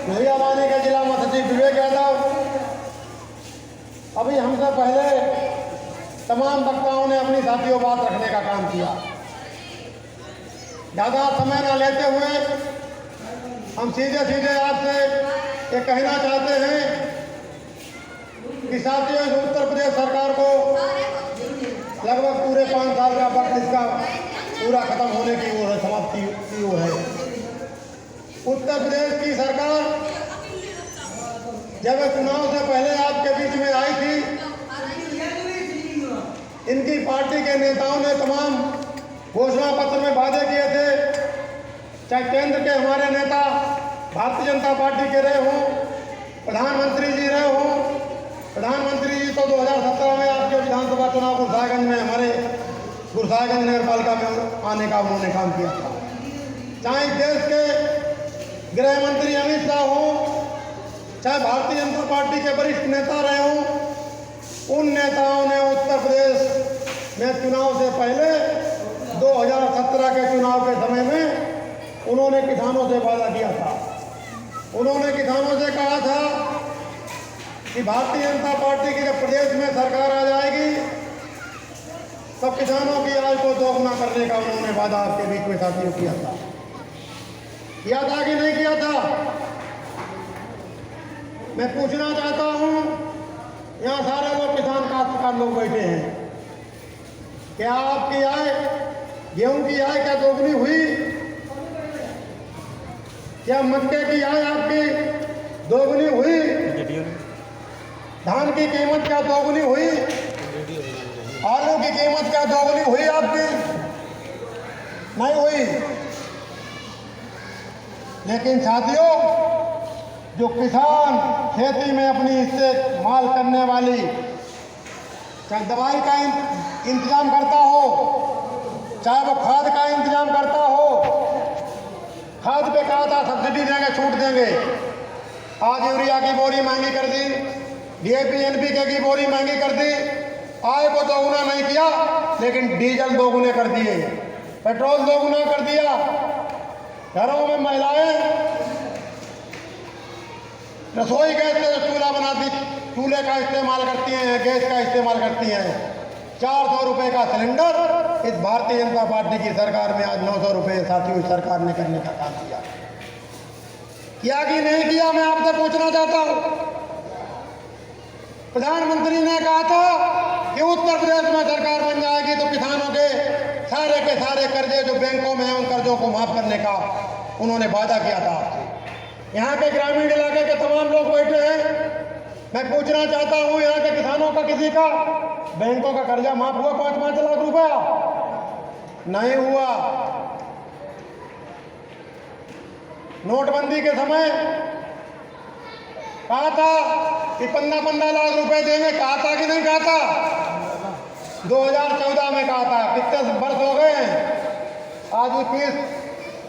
नौयावानी के जिला महासचिव विवेक यादव, अभी हमसे पहले तमाम वक्ताओं ने अपनी साथियों बात रखने का काम किया। ज़्यादा समय न लेते हुए हम सीधे सीधे आपसे ये कहना चाहते हैं कि साथियों, इस उत्तर प्रदेश सरकार को लगभग पूरे 5 साल का वक्त इसका पूरा खत्म होने की ओर है, समाप्ति की ओर है। उत्तर प्रदेश की सरकार जब चुनाव से पहले आपके बीच में आई थी, इनकी पार्टी के नेताओं ने तमाम घोषणा पत्र में वादे किए थे, चाहे केंद्र के हमारे नेता भारतीय जनता पार्टी के रहे हों, प्रधानमंत्री जी रहे हों। प्रधानमंत्री जी तो 2017 में आपके विधानसभा चुनाव गुरसाहिबगंज में, हमारे गुरसाहिबगंज नगर पालिका में आने का उन्होंने काम किया था। चाहे देश के गृह मंत्री अमित शाह हों, चाहे भारतीय जनता पार्टी के वरिष्ठ नेता रहे हों, उन नेताओं ने उत्तर प्रदेश में चुनाव से पहले 2017 के चुनाव के समय में उन्होंने किसानों से वादा किया था। उन्होंने किसानों से कहा था कि भारतीय जनता पार्टी की जब प्रदेश में सरकार आ जाएगी तब किसानों की आय को दोगुना करने का उन्होंने वादा आपके बीच में साथियों किया था कि नहीं किया था? मैं पूछना चाहता हूं, यहाँ सारे लोग किसान काश्तकार लोग बैठे हैं, क्या आपकी आय, गेहूं की आय क्या दोगुनी हुई? क्या मक्के की आय आपकी दोगुनी हुई? धान की कीमत क्या दोगुनी हुई? आलू की कीमत क्या दोगुनी हुई आपकी? नहीं हुई। लेकिन साथियों, जो किसान खेती में अपनी इस्तेमाल करने वाली, चाहे दवाई का इंतजाम करता हो, चाहे वो खाद का इंतजाम करता हो, खाद पे कहा था सब्सिडी देंगे, छूट देंगे, आज यूरिया की बोरी महंगी कर दी, डीएपी एनपीके की बोरी महंगी कर दी। आय को दोगुना नहीं किया, लेकिन डीजल दोगुने कर दिए, पेट्रोल दोगुना कर दिया। घरों में महिलाएं रसोई गैस से चूल्हा बनाती, चूल्हे का इस्तेमाल करती हैं, गैस का इस्तेमाल करती हैं। 400 रुपये का सिलेंडर इस भारतीय जनता पार्टी की सरकार में आज 900 रुपये साथियों सरकार ने करने का काम किया कि नहीं किया? मैं आपसे पूछना चाहता हूं। प्रधानमंत्री ने कहा था कि उत्तर प्रदेश में सरकार बन जाएगी तो किसानों के सारे कर्जे जो बैंकों में हैं उन कर्जों को माफ करने का उन्होंने वादा किया था आपसे। यहाँ के ग्रामीण इलाके के तमाम लोग बैठे हैं, मैं पूछना चाहता हूँ, यहाँ के किसानों का किसी का बैंकों का कर्जा माफ हुआ? 5-5 लाख रुपया नहीं हुआ। नोटबंदी के समय कहा था कि 15-15 लाख रुपए देंगे, कहा था कि नहीं कहा था? 2014 में कहा था। कितने वर्ष हो गए हैं? आज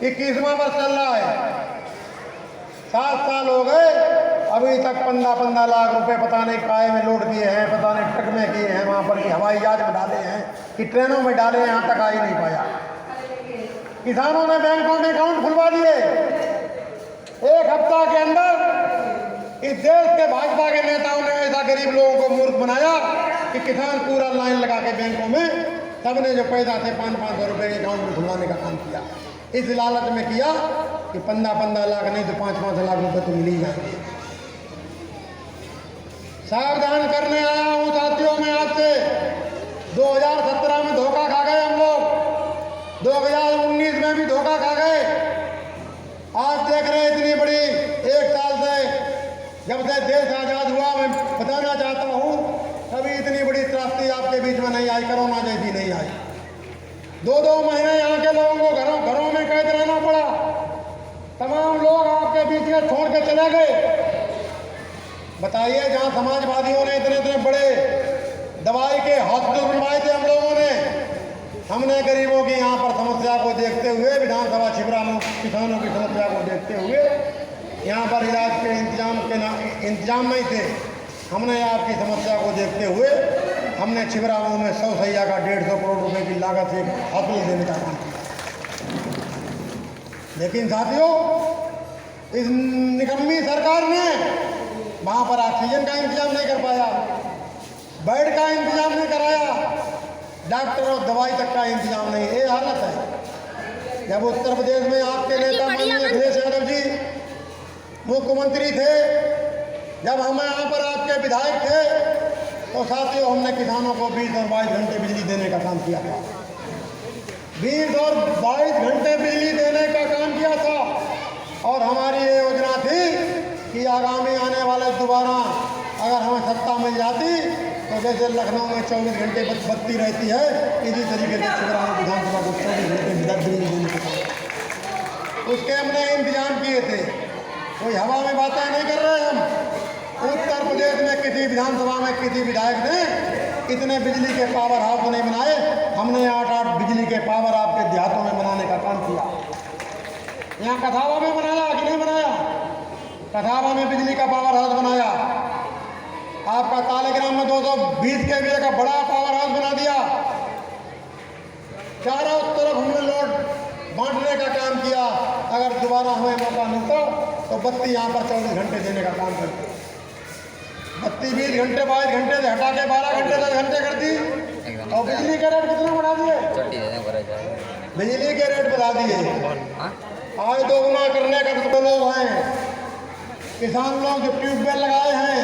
21वां वर्ष चल रहा है, 7 साल हो गए, अभी तक 15-15 लाख रुपए पता नहीं काहे में लोड किए हैं, पता नहीं ट्रक में किए हैं, वहाँ पर कि हवाई जहाज में डाले हैं कि ट्रेनों में डाले, यहाँ तक आ ही नहीं पाया। किसानों ने बैंकों में अकाउंट खुलवा दिए। 1 हफ्ता के अंदर इस देश के भाजपा के नेताओं ने ऐसा गरीब लोगों को मूर्ख बनाया कि किसान पूरा लाइन लगा के बैंकों में सबने जो पैसा थे 500-500 रुपये के अकाउंट में खुलवाने का काम किया। इस लालच में किया कि 15-15 लाख नहीं तो 5-5 लाख रुपए तो मिल ही जाएंगे। सावधान करने आया हूं साथियों मैं आपसे। 2017 में धोखा खा गए हम लोग, 2019 में भी धोखा खा गए। आज देख रहे हैं इतनी बड़ी 1 साल से जब से देश आजाद हुआ, मैं बताना चाहता हूं कभी इतनी बड़ी त्रासदी आपके बीच में नहीं आई, कोरोना जैसी नहीं आई। 2-2 महीने यहाँ के लोगों को घरों में कैद रहना पड़ा। तमाम लोग आपके बीच में छोड़ के चले गए। बताइए, जहाँ समाजवादियों ने इतने बड़े दवाई के हॉस्पिटल बनवाए थे हम लोगों ने, हमने गरीबों की यहाँ पर समस्या को देखते हुए, विधानसभा छिबरा में किसानों की समस्या को देखते हुए, यहाँ पर इलाज के इंतजाम नहीं थे। हमने आपकी समस्या को देखते हुए हमने छिबरा में 100 सैया का 150 करोड़ रुपए की लागत से हॉस्पिटल देने का काम किया। लेकिन साथियों, इस निकम्मी सरकार ने वहाँ पर ऑक्सीजन का इंतजाम नहीं कर पाया, बेड का इंतजाम नहीं कराया, डॉक्टर और दवाई तक का इंतजाम नहीं। ये हालत है। जब उत्तर प्रदेश में आपके नेता माननीय अखिलेश यादव जी मुख्यमंत्री थे, जब हम यहाँ पर आपके विधायक थे, तो साथियों हमने किसानों को 20 और 22 घंटे बिजली देने का काम किया था। 20 और 22 घंटे बिजली देने का काम किया था। और हमारी ये योजना थी कि आगामी आने वाले दोबारा अगर हमें सत्ता मिल जाती तो जैसे लखनऊ में 24 घंटे बत्ती रहती है, इसी तरीके से शिवराम विधानसभा को 24 घंटे बिजली देने के काम उसके हमने इंतजाम किए थे। कोई हवा में बातें नहीं कर रहे हम। उत्तर प्रदेश में किसी विधानसभा में किसी विधायक ने इतने बिजली के पावर हाउस नहीं बनाए। हमने 8 बिजली के पावर आपके देहातों में बनाने का काम किया। यहाँ कथावा में बनाया कि नहीं बनाया? कथावा में बिजली का पावर हाउस बनाया। आपका तालेग्राम में 220 kVA का बड़ा पावर हाउस बना दिया। चारों तरफ हमने लोड बांटने का काम किया। अगर दोबारा हमें मौका मिलता तो बत्ती यहाँ पर 24 घंटे देने का काम करते। बत्ती 20 घंटे 22 घंटे से हटा के 12 घंटे 10 घंटे कर दी। और बिजली के रेट कितने बढ़ा दिए? बिजली के रेट बढ़ा दिए। आज दोगुना करने का तो लोग हैं। किसान लोग जो ट्यूबवेल लगाए हैं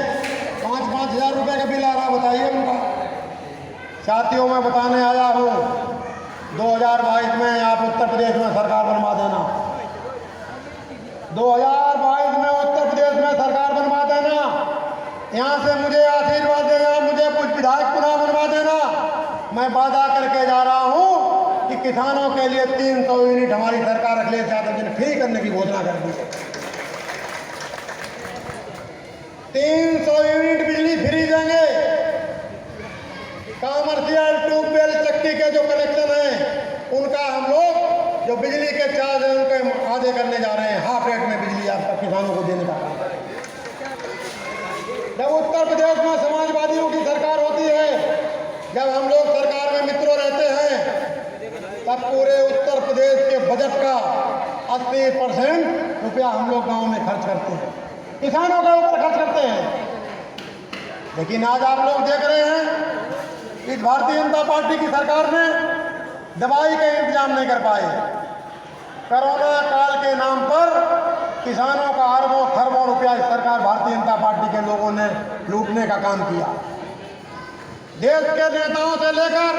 5-5 हज़ार रुपये का बिल आ रहा, बताइए उनका। साथियों मैं बताने आया हूँ 2022 में आप उत्तर प्रदेश में सरकार बनवा देना। 2022 में उत्तर प्रदेश में सरकार बनवा देना। यहाँ से मुझे आशीर्वाद देना, मुझे कुछ विधायक पुनः बनवा देना। मैं वादा करके जा रहा हूँ कि किसानों के लिए 300 यूनिट हमारी सरकार अखिलेश यादव जी ने फ्री करने की घोषणा कर दी है। 300 यूनिट बिजली फ्री देंगे। कॉमर्शियल ट्यूबवेल चक्की के जो कनेक्शन हैं उनका हम लोग जो बिजली के चार्ज हैं उनके आधे करने जा रहे हैं। हाफ रेट में बिजली आपका किसानों को देने का काम करें। जब उत्तर प्रदेश में समाजवादियों की सरकार होती है, जब हम लोग सरकार में मित्रों रहते हैं, तब पूरे उत्तर प्रदेश के बजट का 80% रुपया हम लोग गाँव में खर्च करते हैं, किसानों के ऊपर खर्च करते हैं। लेकिन आज आप लोग देख रहे हैं इस भारतीय जनता पार्टी की सरकार ने दवाई का इंतजाम नहीं कर पाए। कोरोना काल के नाम पर किसानों का अरबों खरबों रुपया सरकार भारतीय जनता पार्टी के लोगों ने लूटने का काम किया। देश के नेताओं से लेकर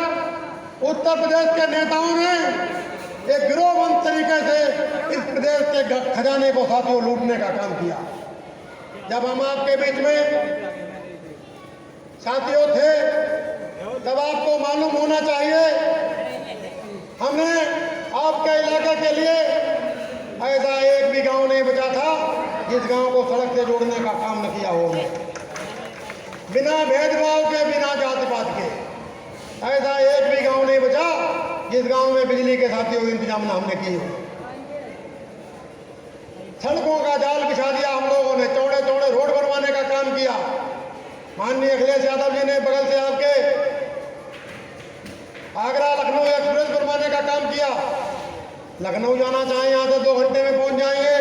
उत्तर प्रदेश के नेताओं ने एक गिरोहबंद तरीके से इस प्रदेश के खजाने को साथियों लूटने का काम किया। जब हम आपके बीच में साथियों थे तब आपको मालूम होना चाहिए हमने आपके इलाके के लिए ऐसा एक भी गांव नहीं बचा था जिस गांव को सड़क से जोड़ने का काम न किया हो। बिना भेदभाव के, बिना जाति पात के ऐसा एक भी गांव नहीं बचा जिस गांव में बिजली के साथियों इंतजाम न हमने किए। सड़कों का जाल बिछा दिया हम लोगों ने, चौड़े चौड़े रोड बनवाने का काम किया। माननीय अखिलेश यादव जी ने बगल से आपके आगरा लखनऊ एक्सप्रेस बनवाने का काम किया। लखनऊ जाना चाहें यहाँ से 2 घंटे में पहुँच जाएंगे,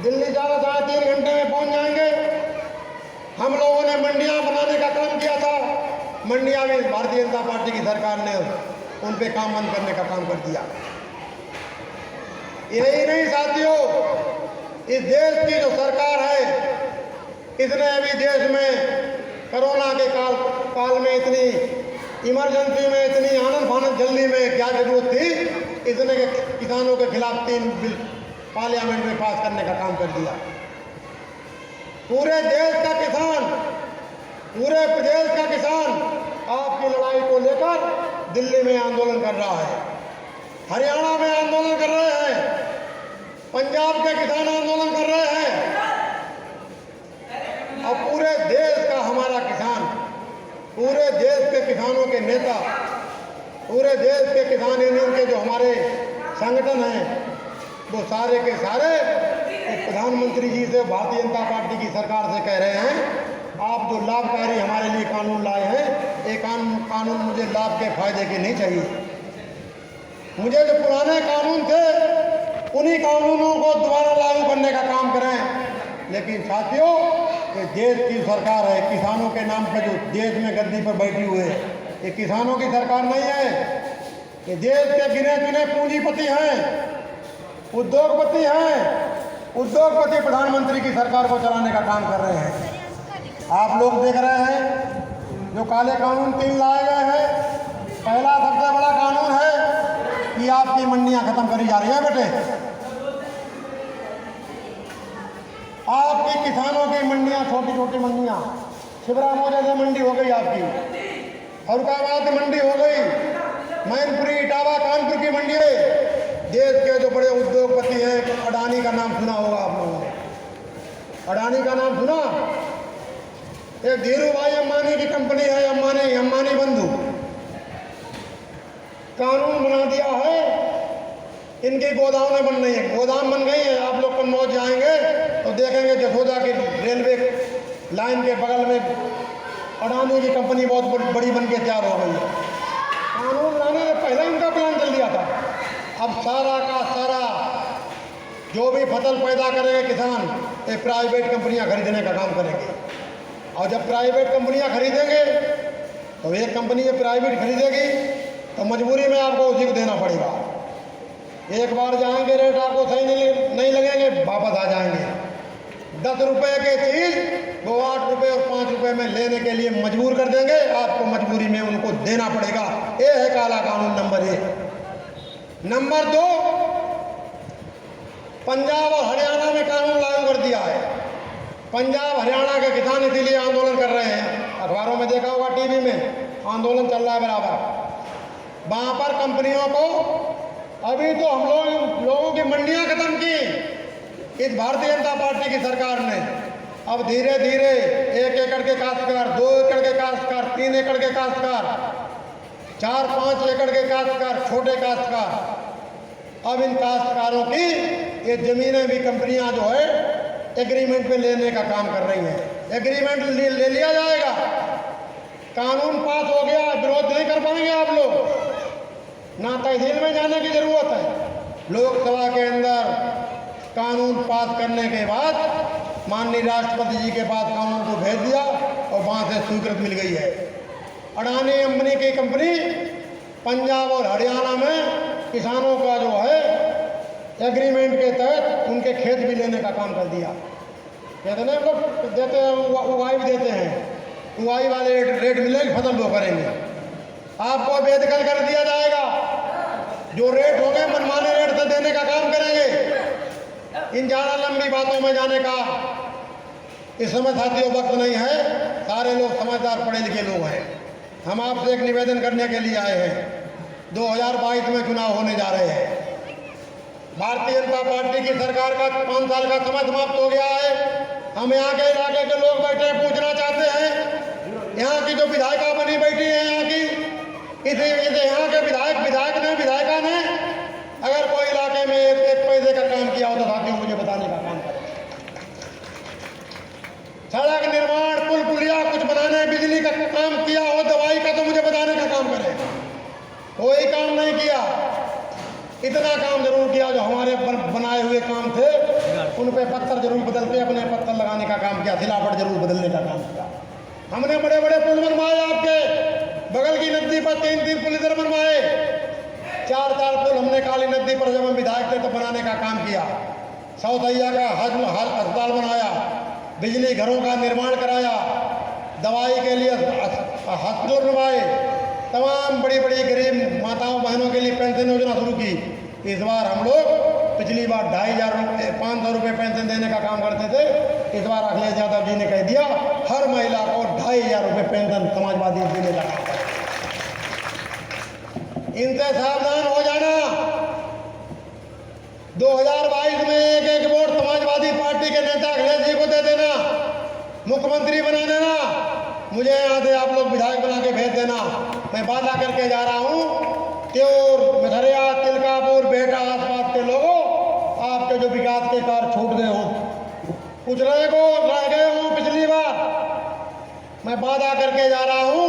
दिल्ली जाना चाहें 3 घंटे में पहुँच जाएंगे। हम लोगों ने मंडियाँ बनाने का काम किया था, मंडियाँ में भारतीय जनता पार्टी की सरकार ने उन पे काम बंद करने का काम कर दिया। यही नहीं साथियों, इस देश की जो सरकार है इसने अभी देश में कोरोना के काल में इतनी इमरजेंसी में, इतनी आनंद फानंद जल्दी में क्या जरूरत थी, इसने किसानों के खिलाफ 3 बिल पार्लियामेंट में पास करने का काम कर दिया। पूरे देश का किसान, पूरे प्रदेश का किसान आपकी लड़ाई को लेकर दिल्ली में आंदोलन कर रहा है, हरियाणा में आंदोलन कर रहे हैं, पंजाब के किसान आंदोलन कर रहे हैं। और पूरे देश का हमारा किसान, पूरे देश के किसानों के नेता, पूरे देश के किसान यूनियन के जो हमारे संगठन हैं वो सारे के सारे प्रधानमंत्री जी से, भारतीय जनता पार्टी की सरकार से कह रहे हैं आप जो लाभकारी हमारे लिए कानून लाए हैं, ये कानून मुझे लाभ के फायदे के नहीं चाहिए। मुझे जो पुराने कानून थे उन्हीं कानूनों को दोबारा लागू करने का काम लेकिन साथियों, ये देश की सरकार है, किसानों के नाम पे जो देश में गद्दी पर बैठी हुई है, ये किसानों की सरकार नहीं है। ये देश के गिने चुने पूंजीपति हैं, उद्योगपति हैं। उद्योगपति प्रधानमंत्री की सरकार को चलाने का काम कर रहे हैं। आप लोग देख रहे हैं जो काले कानून 3 लाए गए हैं। पहला सबसे बड़ा कानून है कि आपकी मंडियां खत्म करी जा रही है बेटे। आपकी किसानों की मंडियां, छोटी छोटी मंडियां, शिवरा मौजा से मंडी हो गई आपकी, फरुखाबाद मंडी हो गई, मैनपुरी, इटावा, कानपुर की मंडी है। देश के जो बड़े उद्योगपति हैं, अडानी का नाम सुना होगा आप लोगों ने। अडानी का नाम सुना? एक धीरू भाई अंबानी की कंपनी है, अंबानी बंधु। कानून बना दिया है, इनकी गोदामें बन रही हैं, गोदाम बन गई है। आप लोग कन्नौज जाएंगे तो देखेंगे जसोदा की रेलवे लाइन के बगल में अडानी की कंपनी बहुत बड़ी बन के तैयार हो गई है। कानून लाने से पहले इनका प्लान चल दिया था। अब सारा का सारा जो भी फसल पैदा करेंगे किसान, ये प्राइवेट कंपनियां खरीदने का काम करेंगे। और जब प्राइवेट कंपनियां खरीदेंगे तो एक कंपनी ये प्राइवेट खरीदेगी तो मजबूरी में आपको उसी को देना पड़ेगा। एक बार जाएंगे, रेट आपको सही नहीं लगेंगे, वापस आ जाएंगे। 10 रुपये की चीज़ वो 8 रुपये और 5 रुपये में लेने के लिए मजबूर कर देंगे। आपको मजबूरी में उनको देना पड़ेगा। ये है काला कानून नंबर 1। नंबर 2, पंजाब और हरियाणा में कानून लागू कर दिया है। पंजाब हरियाणा के किसान इसीलिए आंदोलन कर रहे हैं। अखबारों में देखा होगा, टीवी में आंदोलन चल रहा है बराबर। वहाँ पर कंपनियों को, अभी तो हम लोगों की मंडियां खत्म की इस भारतीय जनता पार्टी की सरकार ने। अब धीरे धीरे 1 एकड़ के काश्तकार, 2 एकड़ के काश्तकार, 3 एकड़ के काश्तकार, 4-5 एकड़ के काश्तकार, छोटे काश्तकार, अब इन काश्तकारों की ये जमीनें भी कंपनियां जो है एग्रीमेंट पे लेने का काम कर रही हैं। एग्रीमेंट ले लिया जाएगा, कानून पास हो गया, विरोध नहीं कर पाएंगे आप लोग। ना तहसील में जाने की जरूरत है। लोकसभा के अंदर कानून पास करने के बाद माननीय राष्ट्रपति जी के पास कानून को भेज दिया और वहाँ से स्वीकृति मिल गई है। अडानी अंबानी की कंपनी पंजाब और हरियाणा में किसानों का जो है एग्रीमेंट के तहत उनके खेत भी लेने का काम कर दिया। कहते हैं लोग देते हैं, उगाई भी देते हैं, उगाई वाले रेट मिलेगी, फसल वो करेंगे। आपको बेदखल कर दिया जाएगा। जो रेट होंगे मनमाने रेट से देने का काम करेंगे। इन ज़्यादा लंबी बातों में जाने का इस समय साथियों वक्त नहीं है। सारे लोग समझदार पढ़े लिखे लोग हैं। हम आपसे एक निवेदन करने के लिए आए हैं। 2022 में चुनाव होने जा रहे हैं। भारतीय जनता पार्टी की सरकार का 5 साल का समय समाप्त हो गया है। हम यहाँ के इलाके के लोग बैठे पूछना चाहते हैं, यहाँ की जो विधायिका बनी बैठी है, यहाँ की इसे यहाँ के विधायिका ने अगर कोई इलाके में एक पैसे का काम किया हो तो साथियों मुझे बताने का काम करें। सड़क निर्माण, पुल पुलिया कुछ बनाने, बिजली का काम किया हो, दवाई का, तो मुझे बताने का काम करें। कोई काम नहीं किया। इतना काम जरूर किया जो हमारे बनाए हुए काम थे उन पे पत्थर जरूर बदल के अपने पत्थर लगाने का काम किया, सिलावट जरूर बदलने का काम किया। हमने बड़े बड़े पुल बनवाए, आपके बगल की नदी पर 3-3 पुल इधर बनवाए, 4-4 पुल हमने काली नदी पर जब हम विधायक थे तो बनाने का काम किया। सौतैया का अस्पताल बनाया, बिजली घरों का निर्माण कराया, दवाई के लिए हॉस्पिटल बनवाए, तमाम बड़ी बड़ी गरीब माताओं बहनों के लिए पेंशन योजना शुरू की। इस बार हम लोग पिछली बार 500 रुपये पेंशन देने का काम करते थे। इस बार अखिलेश यादव जी ने कह दिया हर महिला को 2500 रुपये पेंशन समाजवादी देने का काम करें। इनसे सावधान हो जाना। 2022 में एक वोट समाजवादी पार्टी के नेता अखिलेश जी को दे देना, मुख्यमंत्री बना देना, मुझे यहाँ से आप लोग विधायक बना के भेज देना। मैं वादा करके जा रहा हूँ, त्योर, मिठरिया, तिलकापुर, बेटा, आसपास के लोगों, आपके जो विकास के कार्य छूट गए हो, कुछ रह गए हो पिछली बार, मैं वादा करके जा रहा हूँ,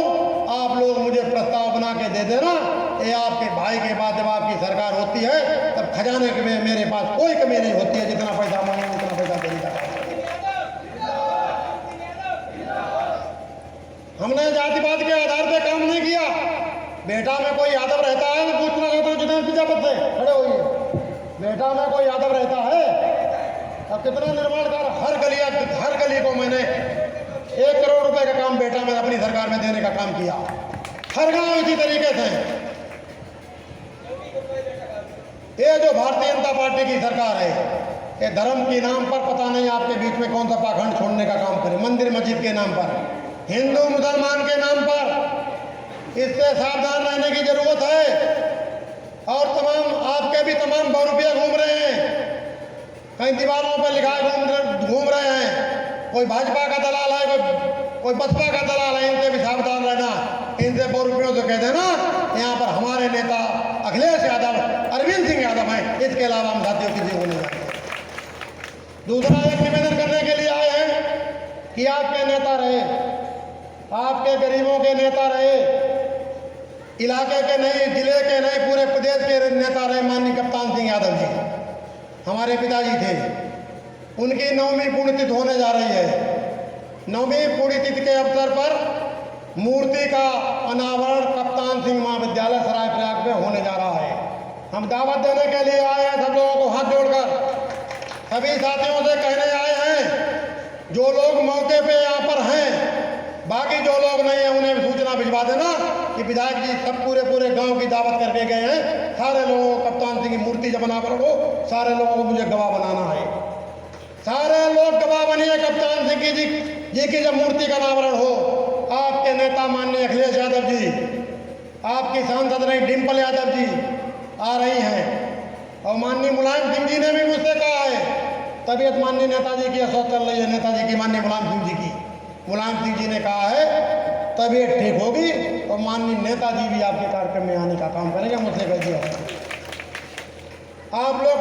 आप लोग मुझे प्रस्ताव बना के दे देना। ये आपके भाई के बाद जब आपकी सरकार होती है तब खजाने में मेरे पास कोई कमी नहीं होती है। जितना पैसा मांगे उतना पैसा देने का। कितना निर्माण कार्य, हर गली को मैंने 1 करोड़ रुपए का काम बेटा मैंने अपनी सरकार में देने का काम किया। हर गांव इसी तरीके से। ये जो भारतीय जनता पार्टी की सरकार है, ये धर्म के नाम पर पता नहीं आपके बीच में कौन सा पाखंड छोड़ने का काम करे, मंदिर मस्जिद के नाम पर, हिंदू मुसलमान के नाम पर। इससे सावधान रहने की जरूरत है। और आपके भी तमाम बहुरूपिया घूम रहे हैं, कहीं दीवारों पर लिखा घूम रहे हैं, कोई भाजपा का दलाल है, कोई बसपा का दलाल है, इनसे भी सावधान रहना। इनसे बहुरूपियों से कह देना यहाँ पर हमारे नेता अखिलेश यादव, अरविंद सिंह यादव हैं, इसके अलावा हम साथियों किसी को नहीं जानते। दूसरा एक निवेदन करने के लिए आए हैं कि आपके नेता रहे, आपके गरीबों के नेता रहे, इलाके के नहीं, जिले के नहीं, पूरे प्रदेश के नेता रहे माननीय कप्तान सिंह यादव जी, हमारे पिताजी थे। उनकी 9वीं पुण्यतिथि होने जा रही है। 9वीं पुण्यतिथि के अवसर पर मूर्ति का अनावरण कप्तान सिंह महाविद्यालय सराय प्रयाग में होने जा रहा है। हम दावत देने के लिए आए हैं, सब लोगों को हाथ जोड़कर सभी साथियों से कहने आए हैं, जो लोग मौके पे यहाँ पर हैं, बाकी जो लोग नहीं हैं उन्हें भी सूचना भिजवा देना कि विधायक जी सब पूरे गांव की दावत करके गए हैं। सारे लोगों को कप्तान सिंह की मूर्ति जब अनावरण हो, सारे लोगों को मुझे गवाह बनाना है। सारे लोग गवाह बनिए कप्तान सिंह जी की जब मूर्ति का अनावरण हो। आपके नेता माननीय अखिलेश यादव जी, आपकी सांसद रही डिम्पल यादव जी आ रही हैं, और माननीय मुलायम सिंह जी ने भी मुझसे कहा है, तबीयत माननीय नेताजी की अस्वस्थ चल रही है, नेताजी की माननीय मुलायम सिंह जी की। मुलायम सिंह जी ने कहा है तबीयत ठीक होगी और माननीय नेताजी भी आपके कार्यक्रम में आने का काम करेंगे, मुझसे कह दिया। आप लोग